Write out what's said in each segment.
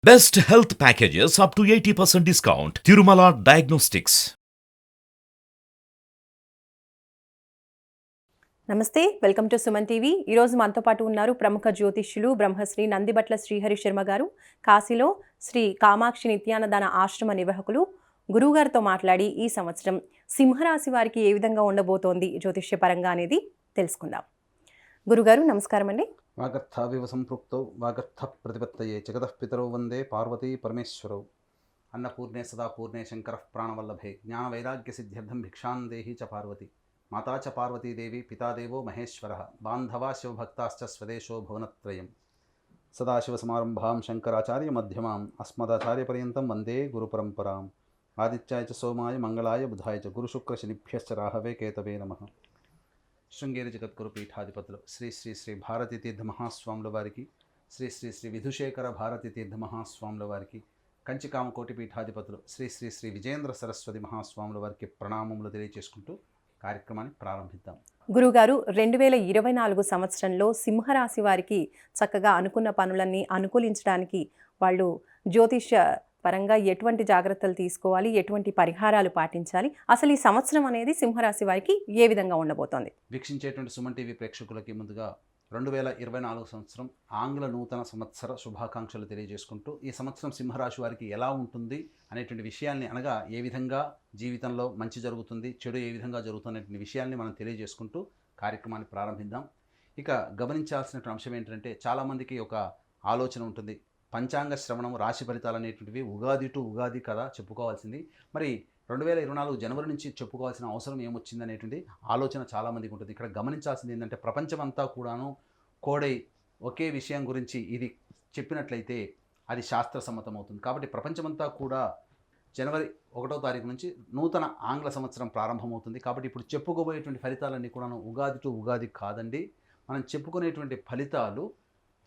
Best health packages up to 80% discount. Tirumala Diagnostics. నమస్తే, welcome to Suman TV. ఈరోజు మనతో పాటు ఉన్నారు ప్రముఖ జ్యోతిష్యులు బ్రహ్మశ్రీ నందిబట్ల శ్రీహరి శర్మ గారు. కాశీలో శ్రీ కామాక్షి నిత్యానదాన ఆశ్రమ నిర్వాహకులు. గురువుగారితో మాట్లాడి ఈ సంవత్సరం సింహరాశి వారికి ఏ విధంగా ఉండబోతోంది జ్యోతిష్యపరంగా అనేది తెలుసుకుందాం. గురుగారు నమస్కారం అండి. వాగర్థావివ సంపృక్తౌ వాగర్థ ప్రతిపత్తయే జగతః పితరౌ వందే పార్వతీ పరమేశ్వరౌ అన్నపూర్ణే సదా పూర్ణే శంకరః ప్రాణవల్లభే జ్ఞానవైరాగ్య సిద్ధ్యర్థం భిక్షాం దేహి చ పార్వతి మాతా చ పార్వతీదేవి పితాదేవో మహేశ్వరః బాంధవా శివభక్తాశ్చ స్వదేశో భువనత్రయం సదాశివసమారంభాం శంకరాచార్య మధ్యమాం అస్మదాచార్యపర్యంతం వందే గురుపరంపరాం ఆదిత్యాయ చ సోమాయ మంగళాయ బుధాయ చ గురుశుక్రశనిభ్యశ్చ రాహవే కేతవే నమః. శృంగేరి జగద్గురు పీఠాధిపతులు శ్రీ శ్రీ శ్రీ భారతీ తీర్థ మహాస్వాముల వారికి, శ్రీ శ్రీ శ్రీ విధుశేఖర భారతీ తీర్థ మహాస్వాముల వారికి, కంచికామకోటి పీఠాధిపతులు శ్రీ శ్రీ శ్రీ విజేంద్ర సరస్వతి మహాస్వాముల వారికి ప్రణామములు తెలియజేసుకుంటూ కార్యక్రమాన్ని ప్రారంభిద్దాం. గురుగారు 2024 సంవత్సరంలో సింహరాశి వారికి చక్కగా అనుకున్న పనులన్నీ అనుకూలించడానికి వాళ్ళు జ్యోతిష్య పరంగా ఎటువంటి జాగ్రత్తలు తీసుకోవాలి, ఎటువంటి పరిహారాలు పాటించాలి, అసలు ఈ సంవత్సరం అనేది సింహరాశి వారికి ఏ విధంగా ఉండబోతోంది? వీక్షించేటువంటి సుమన్ టీవీ ప్రేక్షకులకి ముందుగా 2024 సంవత్సరం ఆంగ్ల నూతన సంవత్సర శుభాకాంక్షలు తెలియజేసుకుంటూ, ఈ సంవత్సరం సింహరాశి వారికి ఎలా ఉంటుంది అనేటువంటి విషయాల్ని, అనగా ఏ విధంగా జీవితంలో మంచి జరుగుతుంది, చెడు ఏ విధంగా జరుగుతున్నటువంటి విషయాల్ని మనం తెలియజేసుకుంటూ కార్యక్రమాన్ని ప్రారంభిద్దాం. ఇక గమనించాల్సినటువంటి అంశం ఏంటంటే, చాలామందికి ఒక ఆలోచన ఉంటుంది, పంచాంగ శ్రవణం, రాశి ఫలితాలు అనేటువంటివి ఉగాది టు ఉగాది కదా చెప్పుకోవాల్సింది, మరి 2024 జనవరి నుంచి చెప్పుకోవాల్సిన అవసరం ఏమొచ్చింది అనేటువంటి ఆలోచన చాలామందికి ఉంటుంది. ఇక్కడ గమనించాల్సింది ఏంటంటే, ప్రపంచమంతా కూడాను కోడై ఒకే విషయం గురించి ఇది చెప్పినట్లయితే అది శాస్త్రసమ్మతం అవుతుంది. కాబట్టి ప్రపంచమంతా కూడా జనవరి 1వ తారీఖు నుంచి నూతన ఆంగ్ల సంవత్సరం ప్రారంభమవుతుంది. కాబట్టి ఇప్పుడు చెప్పుకోబోయేటువంటి ఫలితాలన్నీ కూడాను ఉగాది టు ఉగాది కాదండి. మనం చెప్పుకునేటువంటి ఫలితాలు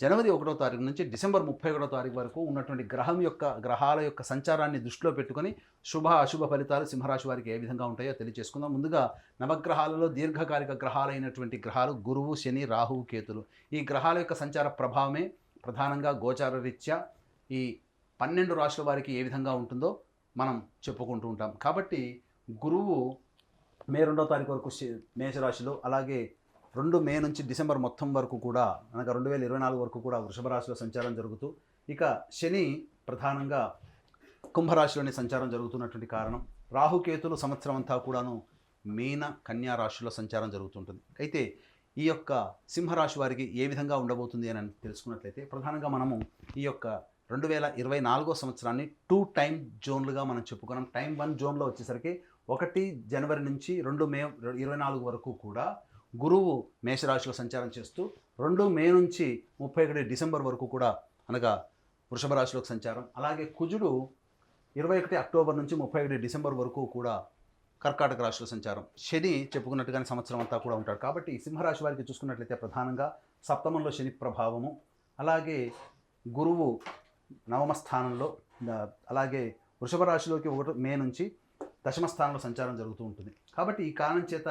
జనవరి 1వ తారీఖు నుంచి డిసెంబర్ 31వ తారీఖు వరకు ఉన్నటువంటి గ్రహాల యొక్క సంచారాన్ని దృష్టిలో పెట్టుకొని శుభ అశుభ ఫలితాలు సింహరాశి వారికి ఏ విధంగా ఉంటాయో తెలియజేసుకుందాం. ముందుగా నవగ్రహాలలో దీర్ఘకాలిక గ్రహాలైనటువంటి గ్రహాలు గురువు, శని, రాహువు, కేతులు. ఈ గ్రహాల యొక్క సంచార ప్రభావమే ప్రధానంగా గోచార రీత్యా ఈ 12 రాశుల వారికి ఏ విధంగా ఉంటుందో మనం చెప్పుకుంటూ ఉంటాం. కాబట్టి గురువు మే 2వ తారీఖు వరకు మేషరాశిలో, అలాగే 2 మే నుంచి డిసెంబర్ మొత్తం వరకు కూడా, అనగా 2024 వరకు కూడా వృషభ రాశిలో సంచారం జరుగుతూ, ఇక శని ప్రధానంగా కుంభరాశిలోని సంచారం జరుగుతున్నటువంటి కారణం, రాహుకేతులు సంవత్సరం అంతా కూడాను మీన, కన్యా రాశిలో సంచారం జరుగుతుంటుంది. అయితే ఈ యొక్క సింహరాశి వారికి ఏ విధంగా ఉండబోతుంది అని తెలుసుకున్నట్లయితే, ప్రధానంగా మనము ఈ యొక్క 2024 సంవత్సరాన్ని 2 టైం జోన్లుగా మనం చెప్పుకున్నాం. టైం 1 జోన్లో వచ్చేసరికి 1 జనవరి నుంచి 2 మే 24 వరకు కూడా గురువు మేషరాశిలో సంచారం చేస్తూ, 2 మే నుంచి 31 డిసెంబర్ వరకు కూడా, అనగా వృషభ రాశిలోకి సంచారం. అలాగే కుజుడు 21 అక్టోబర్ నుంచి 31 డిసెంబర్ వరకు కూడా కర్కాటక రాశిలో సంచారం. శని చెప్పుకున్నట్టుగానే సంవత్సరం అంతా కూడా ఉంటాడు. కాబట్టి సింహరాశి వారికి చూసుకున్నట్లయితే ప్రధానంగా సప్తమంలో శని ప్రభావము, అలాగే గురువు నవమ స్థానంలో, అలాగే వృషభ రాశిలోకి 1 మే నుంచి దశమ స్థానంలో సంచారం జరుగుతూ ఉంటుంది. కాబట్టి ఈ కారణం చేత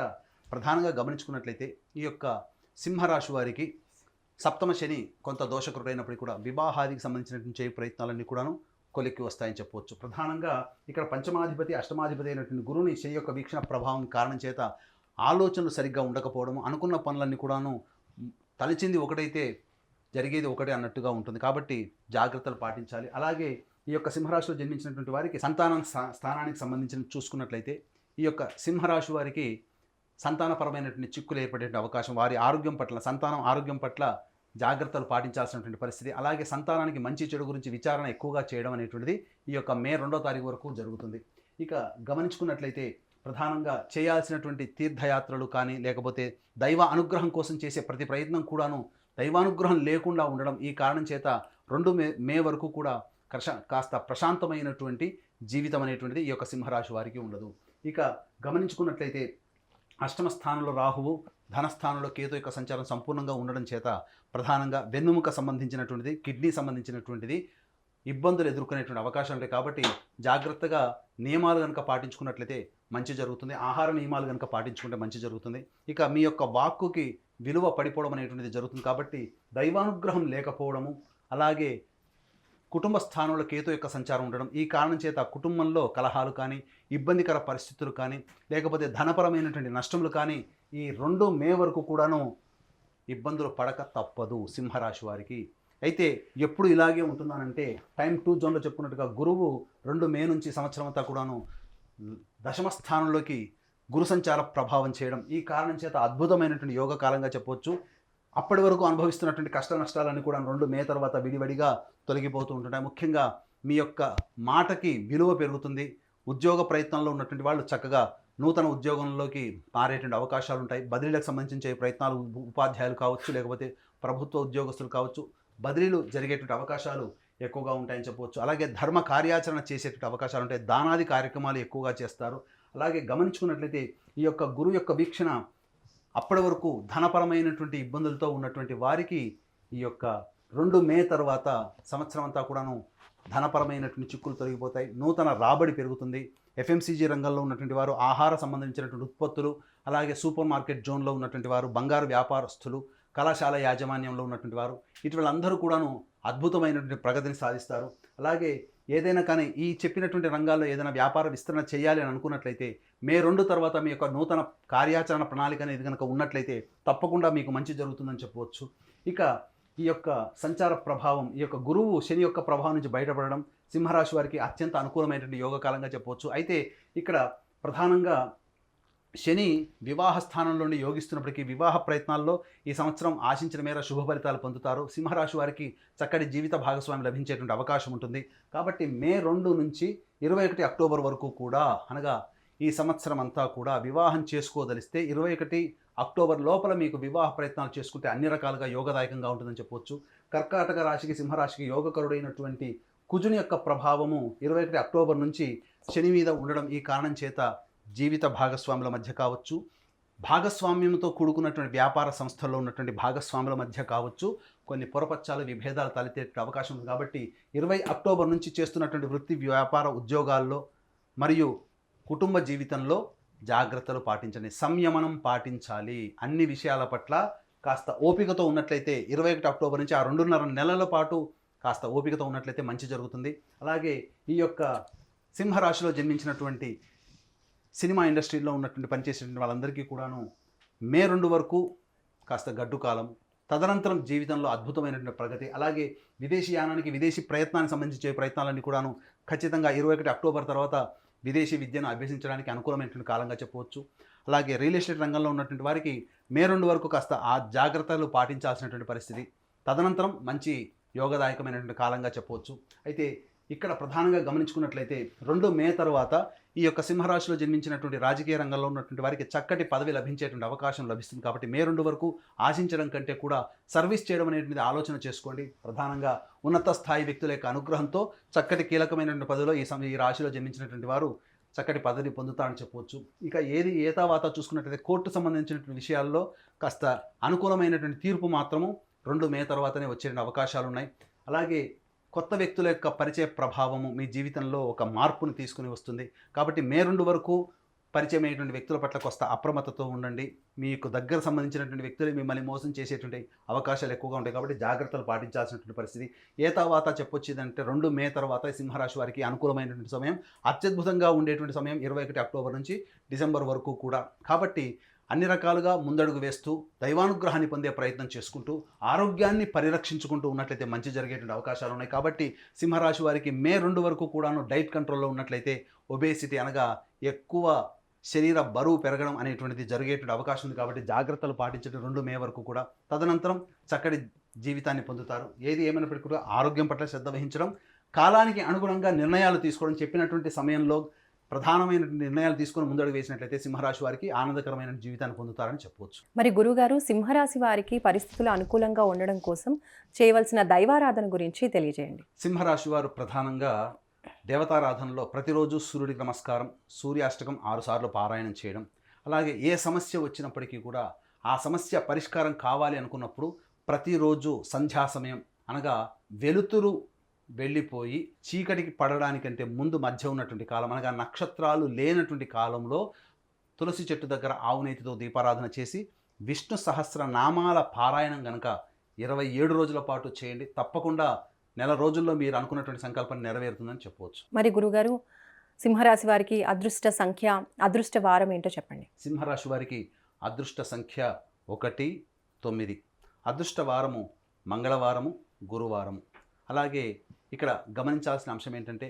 ప్రధానంగా గమనించుకున్నట్లయితే ఈ యొక్క సింహరాశి వారికి సప్తమ శని కొంత దోషకరుడైనప్పటికీ కూడా వివాహాదికి సంబంధించినటువంటి చేయ ప్రయత్నాలన్నీ కూడాను కొలిక్కి వస్తాయని చెప్పవచ్చు. ప్రధానంగా ఇక్కడ పంచమాధిపతి, అష్టమాధిపతి అయినటువంటి గురువుని శని యొక్క వీక్షణ ప్రభావం కారణం చేత ఆలోచనలు సరిగ్గా ఉండకపోవడం, అనుకున్న పనులన్నీ కూడాను తలచింది ఒకటైతే జరిగేది ఒకటే అన్నట్టుగా ఉంటుంది. కాబట్టి జాగ్రత్తలు పాటించాలి. అలాగే ఈ యొక్క సింహరాశిలో జన్మించినటువంటి వారికి సంతానం స్థానానికి సంబంధించిన చూసుకున్నట్లయితే, ఈ యొక్క సింహరాశి వారికి సంతానపరమైనటువంటి చిక్కులు ఏర్పడే అవకాశం, వారి ఆరోగ్యం పట్ల, సంతానం ఆరోగ్యం పట్ల జాగ్రత్తలు పాటించాల్సినటువంటి పరిస్థితి, అలాగే సంతానానికి మంచి చెడు గురించి విచారణ ఎక్కువగా చేయడం అనేటువంటిది ఈ యొక్క మే 2వ తారీఖు వరకు జరుగుతుంది. ఇక గమనించుకున్నట్లయితే ప్రధానంగా చేయాల్సినటువంటి తీర్థయాత్రలు కానీ, లేకపోతే దైవ అనుగ్రహం కోసం చేసే ప్రతి ప్రయత్నం కూడాను దైవానుగ్రహం లేకుండా ఉండడం, ఈ కారణం చేత 2 మే వరకు కూడా కాస్త ప్రశాంతమైనటువంటి జీవితం అనేటువంటిది ఈ యొక్క సింహరాశి వారికి ఉండదు. ఇక గమనించుకున్నట్లయితే అష్టమ స్థానంలో రాహువు, ధనస్థానంలో కేతు యొక్క సంచారం సంపూర్ణంగా ఉండడం చేత ప్రధానంగా వెన్నుముక సంబంధించినటువంటిది, కిడ్నీ సంబంధించినటువంటిది ఇబ్బందులు ఎదుర్కొనేటువంటి అవకాశం ఉంటాయి. కాబట్టి జాగ్రత్తగా నియమాలు కనుక పాటించుకున్నట్లయితే మంచి జరుగుతుంది. ఆహార నియమాలు కనుక పాటించుకుంటే మంచి జరుగుతుంది. ఇక మీ యొక్క వాక్కుకి విలువ పడిపోవడం అనేటువంటిది జరుగుతుంది. కాబట్టి దైవానుగ్రహం లేకపోవడము, అలాగే కుటుంబ స్థానంలో కేతు యొక్క సంచారం ఉండడం, ఈ కారణం చేత కుటుంబంలో కలహాలు కానీ, ఇబ్బందికర పరిస్థితులు కానీ, లేకపోతే ధనపరమైనటువంటి నష్టములు కానీ ఈ 2 మే వరకు కూడాను ఇబ్బందులు పడక తప్పదు సింహరాశి వారికి. అయితే ఎప్పుడు ఇలాగే ఉంటుందనంటే టైం 2 జోన్లో చెప్పుకున్నట్టుగా గురువు 2 మే నుంచి సంవత్సరం అంతా కూడాను దశమ స్థానంలోకి గురు సంచార ప్రభావం చేయడం, ఈ కారణం చేత అద్భుతమైనటువంటి యోగ కాలంగా చెప్పవచ్చు. అప్పటి వరకు అనుభవిస్తున్నటువంటి కష్ట నష్టాలన్నీ కూడా 2 మే తర్వాత విడివడిగా తొలగిపోతూ ఉంటుంటాయి. ముఖ్యంగా మీ యొక్క మాటకి విలువ పెరుగుతుంది. ఉద్యోగ ప్రయత్నంలో ఉన్నటువంటి వాళ్ళు చక్కగా నూతన ఉద్యోగంలోకి మారేటువంటి అవకాశాలు ఉంటాయి. బదిలీలకు సంబంధించే ప్రయత్నాలు ఉపాధ్యాయులు కావచ్చు, లేకపోతే ప్రభుత్వ ఉద్యోగస్తులు కావచ్చు, బదిలీలు జరిగేటువంటి అవకాశాలు ఎక్కువగా ఉంటాయని చెప్పవచ్చు. అలాగే ధర్మ కార్యాచరణ చేసేటువంటి అవకాశాలు ఉంటాయి. దానాది కార్యక్రమాలు ఎక్కువగా చేస్తారు. అలాగే గమనించుకున్నట్లయితే ఈ యొక్క గురువు యొక్క వీక్షణ అప్పటి వరకు ధనపరమైనటువంటి ఇబ్బందులతో ఉన్నటువంటి వారికి ఈ యొక్క 2 మే తర్వాత సంవత్సరం అంతా కూడాను ధనపరమైనటువంటి చిక్కులు తొలగిపోతాయి. నూతన రాబడి పెరుగుతుంది. ఎఫ్ఎంసీజీ రంగంలో ఉన్నటువంటి వారు, ఆహార సంబంధించినటువంటి ఉత్పత్తులు, అలాగే సూపర్ మార్కెట్ జోన్లో ఉన్నటువంటి వారు, బంగారు వ్యాపారస్తులు, కళాశాల యాజమాన్యంలో ఉన్నటువంటి వారు, ఇటీవలందరూ కూడాను అద్భుతమైనటువంటి ప్రగతిని సాధిస్తారు. అలాగే ఏదైనా కానీ ఈ చెప్పినటువంటి రంగాల్లో ఏదైనా వ్యాపార విస్తరణ చేయాలి అని అనుకున్నట్లయితే మే 2 తర్వాత మీ యొక్క నూతన కార్యాచరణ ప్రణాళిక అనేది కనుక ఉన్నట్లయితే తప్పకుండా మీకు మంచి జరుగుతుందని చెప్పవచ్చు. ఇక ఈ యొక్క సంచార ప్రభావం, ఈ యొక్క గురువు శని యొక్క ప్రభావం నుంచి బయటపడడం సింహరాశి వారికి అత్యంత అనుకూలమైనటువంటి యోగకాలంగా చెప్పవచ్చు. అయితే ఇక్కడ ప్రధానంగా శని వివాహ స్థానంలోని యోగిస్తున్నప్పటికీ వివాహ ప్రయత్నాల్లో ఈ సంవత్సరం ఆశించిన మేర శుభ ఫలితాలు పొందుతారు. సింహరాశి వారికి చక్కటి జీవిత భాగస్వామి లభించేటువంటి అవకాశం ఉంటుంది. కాబట్టి మే 2 నుంచి 21 అక్టోబర్ వరకు కూడా, అనగా ఈ సంవత్సరం అంతా కూడా వివాహం చేసుకోదలిస్తే 21 అక్టోబర్ లోపల మీకు వివాహ ప్రయత్నాలు చేసుకుంటే అన్ని రకాలుగా యోగదాయకంగా ఉంటుందని చెప్పవచ్చు. కర్కాటక రాశికి సింహరాశికి యోగకరుడైనటువంటి కుజుని యొక్క ప్రభావము 21 అక్టోబర్ నుంచి శని మీద ఉండడం, ఈ కారణం చేత జీవిత భాగస్వాముల మధ్య కావచ్చు, భాగస్వామ్యంతో కూడుకున్నటువంటి వ్యాపార సంస్థల్లో ఉన్నటువంటి భాగస్వాముల మధ్య కావచ్చు, కొన్ని పొరపచ్చాలు విభేదాలు తలెత్తే అవకాశం ఉంది. కాబట్టి 20 అక్టోబర్ నుంచి చేస్తున్నటువంటి వృత్తి వ్యాపార ఉద్యోగాల్లో మరియు కుటుంబ జీవితంలో జాగ్రత్తలు పాటించండి, సంయమనం పాటించాలి. అన్ని విషయాల పట్ల కాస్త ఓపికతో ఉన్నట్లయితే 21 అక్టోబర్ నుంచి ఆ 2.5 నెలల పాటు కాస్త ఓపికతో ఉన్నట్లయితే మంచి జరుగుతుంది. అలాగే ఈ యొక్క సింహరాశిలో జన్మించినటువంటి సినిమా ఇండస్ట్రీలో ఉన్నటువంటి పనిచేసేటువంటి వాళ్ళందరికీ కూడాను మే 2 వరకు కాస్త గడ్డు కాలం, తదనంతరం జీవితంలో అద్భుతమైనటువంటి ప్రగతి. అలాగే విదేశీ యానానికి, విదేశీ ప్రయత్నానికి సంబంధించే ప్రయత్నాలన్నీ కూడాను ఖచ్చితంగా 21 అక్టోబర్ తర్వాత విదేశీ విద్యను అభ్యసించడానికి అనుకూలమైనటువంటి కాలంగా చెప్పవచ్చు. అలాగే రియల్ ఎస్టేట్ రంగంలో ఉన్నటువంటి వారికి మే 2 వరకు కాస్త ఆ జాగ్రత్తలు పాటించాల్సినటువంటి పరిస్థితి, తదనంతరం మంచి యోగదాయకమైనటువంటి కాలంగా చెప్పవచ్చు. అయితే ఇక్కడ ప్రధానంగా గమనించుకున్నట్లయితే 2 మే తర్వాత ఈ యొక్క సింహరాశిలో జన్మించినటువంటి రాజకీయ రంగంలో ఉన్నటువంటి వారికి చక్కటి పదవి లభించేటువంటి అవకాశం లభిస్తుంది. కాబట్టి మే 2 వరకు ఆశించడం కంటే కూడా సర్వీస్ చేయడం అనేటువంటి ఆలోచన చేసుకోండి. ప్రధానంగా ఉన్నత స్థాయి వ్యక్తుల యొక్క అనుగ్రహంతో చక్కటి కీలకమైనటువంటి పదవిలో ఈ రాశిలో జన్మించినటువంటి వారు చక్కటి పదవిని పొందుతారని చెప్పవచ్చు. ఇక ఏ తర్వాత చూసుకున్నట్లయితే కోర్టు సంబంధించినటువంటి విషయాల్లో కాస్త అనుకూలమైనటువంటి తీర్పు మాత్రము 2 మే తర్వాతనే వచ్చే అవకాశాలు ఉన్నాయి. అలాగే కొత్త వ్యక్తుల యొక్క పరిచయ ప్రభావము మీ జీవితంలో ఒక మార్పును తీసుకుని వస్తుంది. కాబట్టి మే 2 వరకు పరిచయం అయ్యేటువంటి వ్యక్తుల పట్ల కొంత అప్రమత్తతో ఉండండి. మీకు దగ్గర సంబంధించినటువంటి వ్యక్తులు మిమ్మల్ని మోసం చేసేటువంటి అవకాశాలు ఎక్కువగా ఉంటాయి. కాబట్టి జాగ్రత్తలు పాటించాల్సినటువంటి పరిస్థితి. తర్వాత చెప్పొచ్చిందంటే 2 మే తర్వాత సింహరాశి వారికి అనుకూలమైనటువంటి సమయం, అత్యద్భుతంగా ఉండేటువంటి సమయం 21 అక్టోబర్ నుంచి డిసెంబర్ వరకు కూడా. కాబట్టి అన్ని రకాలుగా ముందడుగు వేస్తూ దైవానుగ్రహాన్ని పొందే ప్రయత్నం చేసుకుంటూ ఆరోగ్యాన్ని పరిరక్షించుకుంటూ ఉన్నట్లయితే మంచి జరిగేటువంటి అవకాశాలు ఉన్నాయి. కాబట్టి సింహరాశి వారికి మే 2 వరకు కూడాను డైట్ కంట్రోల్లో ఉన్నట్లయితే ఒబేసిటీ, అనగా ఎక్కువ శరీర బరువు పెరగడం అనేటువంటిది జరిగేటువంటి అవకాశం ఉంది. కాబట్టి జాగ్రత్తలు పాటించడం 2 మే వరకు కూడా. తదనంతరం చక్కటి జీవితాన్ని పొందుతారు. ఏది ఏమైనప్పటికీ కూడా ఆరోగ్యం పట్ల శ్రద్ధ వహించడం, కాలానికి అనుగుణంగా నిర్ణయాలు తీసుకోవడం, చెప్పినటువంటి సమయంలో ప్రధానమైన నిర్ణయాలు తీసుకొని ముందడుగు వేసినట్లయితే సింహరాశి వారికి ఆనందకరమైన జీవితాన్ని పొందుతారని చెప్పవచ్చు. మరి గురుగారు, సింహరాశి వారికి పరిస్థితులు అనుకూలంగా ఉండడం కోసం చేయవలసిన దైవారాధన గురించి తెలియజేయండి. సింహరాశి వారు ప్రధానంగా దేవతారాధనలో ప్రతిరోజు సూర్యుడికి నమస్కారం, సూర్యాష్టకం 6 సార్లు పారాయణం చేయడం, అలాగే ఏ సమస్య వచ్చినప్పటికీ కూడా ఆ సమస్య పరిష్కారం కావాలి అనుకున్నప్పుడు ప్రతిరోజు సంధ్యా సమయం, అనగా వెలుతురు వెళ్ళిపోయి చీకటికి పడడానికంటే ముందు మధ్య ఉన్నటువంటి కాలం, అనగా నక్షత్రాలు లేనటువంటి కాలంలో తులసి చెట్టు దగ్గర ఆవునేతితో దీపారాధన చేసి విష్ణు సహస్ర నామాల పారాయణం కనుక 27 రోజుల పాటు చేయండి. తప్పకుండా నెల రోజుల్లో మీరు అనుకున్నటువంటి సంకల్పం నెరవేరుతుందని చెప్పవచ్చు. మరి గురుగారు, సింహరాశి వారికి అదృష్ట సంఖ్య, అదృష్ట వారం ఏంటో చెప్పండి. సింహరాశి వారికి అదృష్ట సంఖ్య 1, 9. అదృష్ట వారము మంగళవారము, గురువారము. అలాగే ఇక్కడ గమనించాల్సిన అంశం ఏంటంటే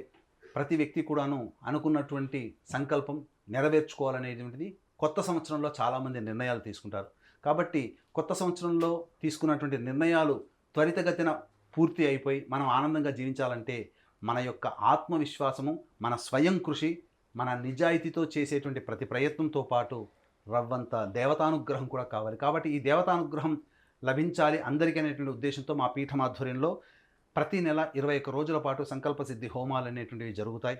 ప్రతి వ్యక్తి కూడాను అనుకున్నటువంటి సంకల్పం నెరవేర్చుకోవాలనేటువంటిది కొత్త సంవత్సరంలో చాలామంది నిర్ణయాలు తీసుకుంటారు. కాబట్టి కొత్త సంవత్సరంలో తీసుకున్నటువంటి నిర్ణయాలు త్వరితగతిన పూర్తి అయిపోయి మనం ఆనందంగా జీవించాలంటే మన యొక్క ఆత్మవిశ్వాసము, మన స్వయం కృషి, మన నిజాయితీతో చేసేటువంటి ప్రతి ప్రయత్నంతో పాటు రవ్వంత దేవతానుగ్రహం కూడా కావాలి. కాబట్టి ఈ దేవతానుగ్రహం లభించాలి అందరికీ అనేటువంటి ఉద్దేశంతో మా పీఠం ఆధ్వర్యంలో ప్రతి నెల 21 రోజుల పాటు సంకల్ప సిద్ధి హోమాలు అనేటువంటివి జరుగుతాయి.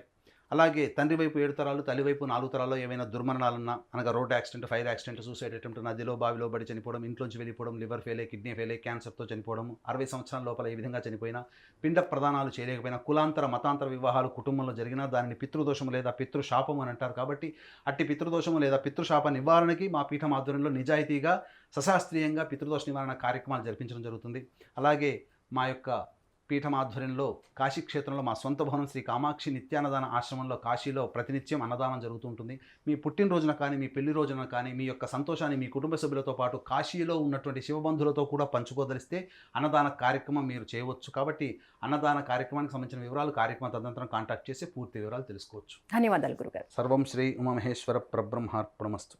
అలాగే తండ్రి వైపు 7 తరాలు, తల్లి వైపు 4 తరాల్లో ఏవైనా దుర్మరణాలున్నా, అనగా road accident, fire accident, suicide attempt, నదిలో బావిలో పడి చనిపోవడం, ఇంట్లోంచి వెళ్ళిపోవడం, లివర్ ఫెయిల్, కిడ్నీ ఫెయిల్, క్యాన్సర్తో చనిపోవడం, 60 సంవత్సరాల లోపల ఏ విధంగా చనిపోయినా, పిండ ప్రదానాలు చేయలేకపోయినా, కులాంతర మతాంతర వివాహాలు కుటుంబంలో జరిగినా దానిని పితృదోషము లేదా పితృశాపము అని అంటారు. కాబట్టి అట్టి పితృదోషము లేదా పితృశాప నివారణకి మా పీఠం ఆధ్వర్యంలో నిజాయితీగా సశాస్త్రీయంగా పితృదోష నివారణ కార్యక్రమాలు జరిపించడం జరుగుతుంది. అలాగే మా యొక్క పీఠం ఆధ్వర్యంలో కాశీక్షేత్రంలో మా సొంత భవనం శ్రీ కామాక్షి నిత్యాన్నదాన ఆశ్రమంలో కాశీలో ప్రతినిత్యం అన్నదానం జరుగుతూ ఉంటుంది. మీ పుట్టినరోజున కానీ, మీ పెళ్లి రోజున కానీ మీ యొక్క సంతోషాన్ని మీ కుటుంబ సభ్యులతో పాటు కాశీలో ఉన్నటువంటి శివబంధులతో కూడా పంచుకోదలిస్తే అన్నదాన కార్యక్రమం మీరు చేయవచ్చు. కాబట్టి అన్నదాన కార్యక్రమానికి సంబంధించిన వివరాలు కార్యక్రమ తదనంతరం కాంటాక్ట్ చేసి పూర్తి వివరాలు తెలుసుకోవచ్చు. ధన్యవాదాలు గురుగారు. సర్వం శ్రీ ఉమామహేశ్వర పరబ్రహ్మార్పణమస్తు.